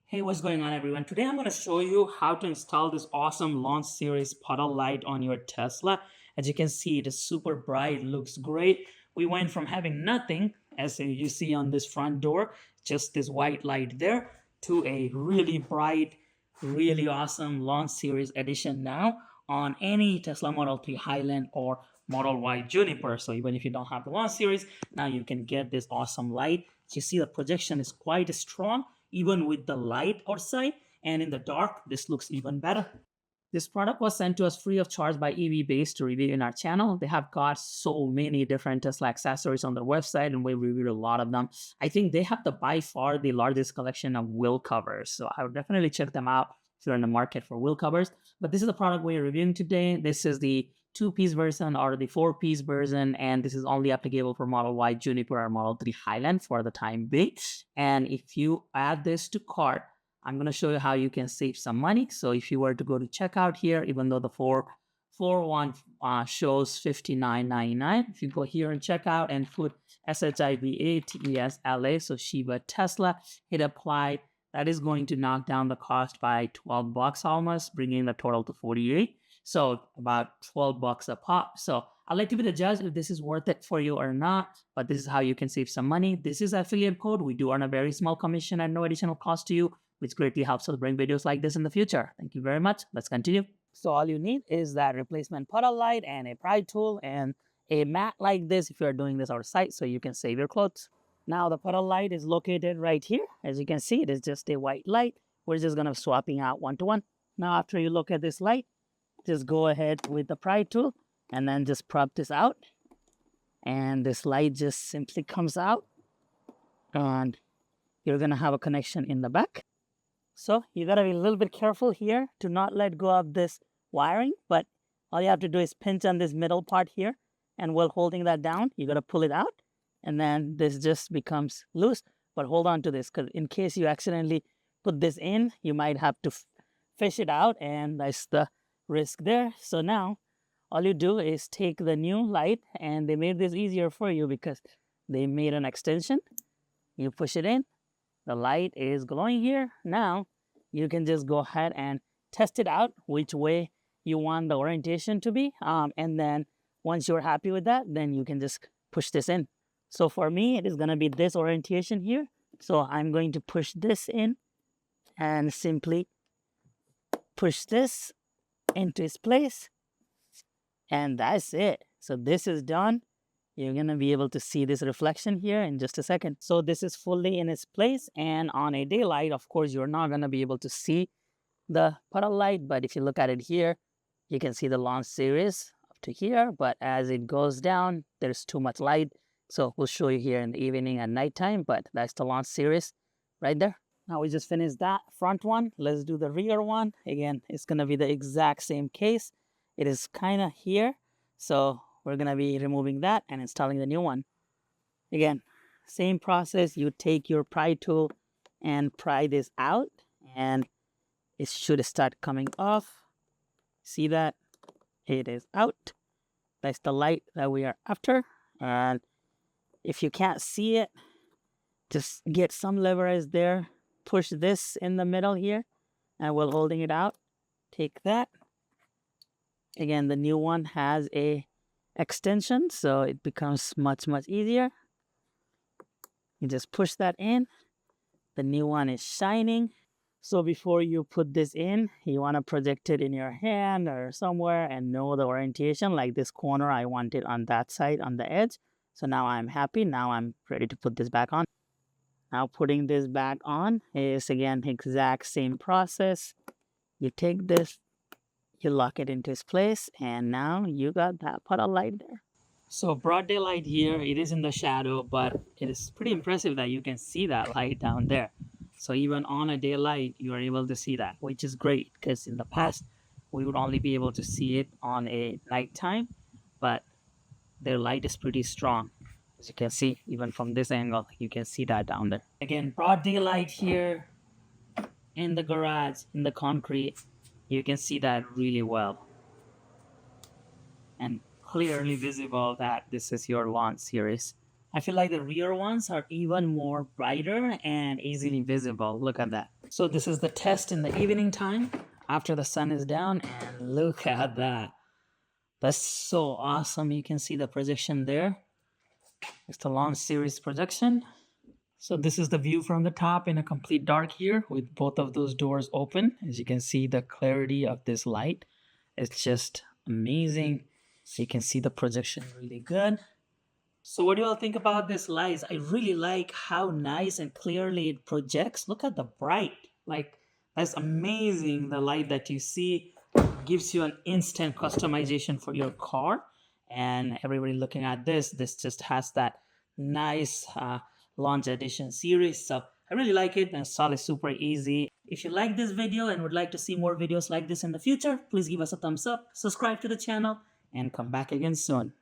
Hey, what's going on, everyone? Today I'm going to show you how to install this awesome Launch Series Puddle Light on your Tesla. As you can see, it is super bright, looks great. We went from having nothing, as you see on this front door, just this white light there, to a really bright, really awesome Launch Series edition now on any Tesla Model 3 Highland or Model Y Juniper. So even if you don't have the Launch Series, now you can get this awesome light. As you see, the projection is quite strong even with the light outside, and in the dark this looks even better. This product was sent to us free of charge by EV Base to review in our channel. They have got so many different Tesla accessories on their website, and we reviewed a lot of them. I think they have by far the largest collection of wheel covers, so I would definitely check them out if you're in the market for wheel covers. But this is the product we're reviewing today. This is the two-piece version or the four-piece version, and this is only applicable for Model Y Juniper or Model 3 Highland for the time being. And if you add this to cart, I'm going to show you how you can save some money. So if you were to go to checkout here, even though the 441 shows $59.99, if you go here and checkout and put SHIVA TESLA, so Shiva Tesla, hit apply, that is going to knock down the cost by $12 almost, bringing the total to 48. So about $12 a pop. So I'll let you be the judge if this is worth it for you or not, but this is how you can save some money. This is affiliate code. We do earn a very small commission at no additional cost to you, which greatly helps us bring videos like this in the future. Thank you very much. Let's continue. So all you need is that replacement puddle light and a pry tool and a mat like this if you're doing this outside so you can save your clothes. Now the puddle light is located right here. As you can see, it is just a white light. We're just going to swapping out one-to-one. Now after you look at this light, just go ahead with the pry tool and then just prop this out. And this light just simply comes out. And you're going to have a connection in the back. So you got to be a little bit careful here to not let go of this wiring. But all you have to do is pinch on this middle part here. And while holding that down, you got to pull it out. And then this just becomes loose. But hold on to this, because in case you accidentally put this in, you might have to fish it out. And that's the risk there. So now all you do is take the new light, and they made this easier for you because they made an extension. You push it in, the light is glowing here. Now you can just go ahead and test it out which way you want the orientation to be, and then once you're happy with that, then you can just push this in. So for me, it is going to be this orientation here. So I'm going to push this in and simply push this into its place, and that's it. So this is done. You're going to be able to see this reflection here in just a second. So this is fully in its place, and on a daylight, of course, you're not going to be able to see the puddle light, but if you look at it here, you can see the Launch Series up to here, but as it goes down, there's too much light. So we'll show you here in the evening and nighttime, but that's the Launch Series right there. Now we just finished that front one. Let's do the rear one. Again, it's going to be the exact same case. It is kind of here. So we're going to be removing that and installing the new one. Again, same process. You take your pry tool and pry this out, and it should start coming off. See that? It is out. That's the light that we are after. And if you can't see it, just get some leverage there. Push this in the middle here, and while holding it out, take that. Again, the new one has a extension, so it becomes much easier. You just push that in. The new one is shining. So before you put this in, you want to project it in your hand or somewhere and know the orientation. Like this corner, I want it on that side, on the edge. So now I'm happy. Now I'm ready to put this back on. Now putting this back on is again exact same process. You take this, you lock it into its place, and now you got that puddle light there. So broad daylight here, it is in the shadow, but it is pretty impressive that you can see that light down there. So even on a daylight, you are able to see that, which is great, because in the past, we would only be able to see it on a nighttime, but their light is pretty strong. As you can see, even from this angle, you can see that down there. Again, broad daylight here in the garage, in the concrete, you can see that really well. And clearly visible that this is your Launch Series. I feel like the rear ones are even more brighter and easily visible. Look at that. So this is the test in the evening time after the sun is down, and look at that. That's so awesome. You can see the projection there. It's the Launch Series projection. So this is the view from the top in a complete dark here with both of those doors open. As you can see, the clarity of this light is just amazing. So you can see the projection really good. So what do you all think about this lights? I really like how nice and clearly it projects. Look at the bright. Like, that's amazing. The light that you see gives you an instant customization for your car. And everybody looking at this just has that nice launch edition series. So I really like it and install is super easy. If you like this video and would like to see more videos like this in the future, please give us a thumbs up, subscribe to the channel, and come back again soon.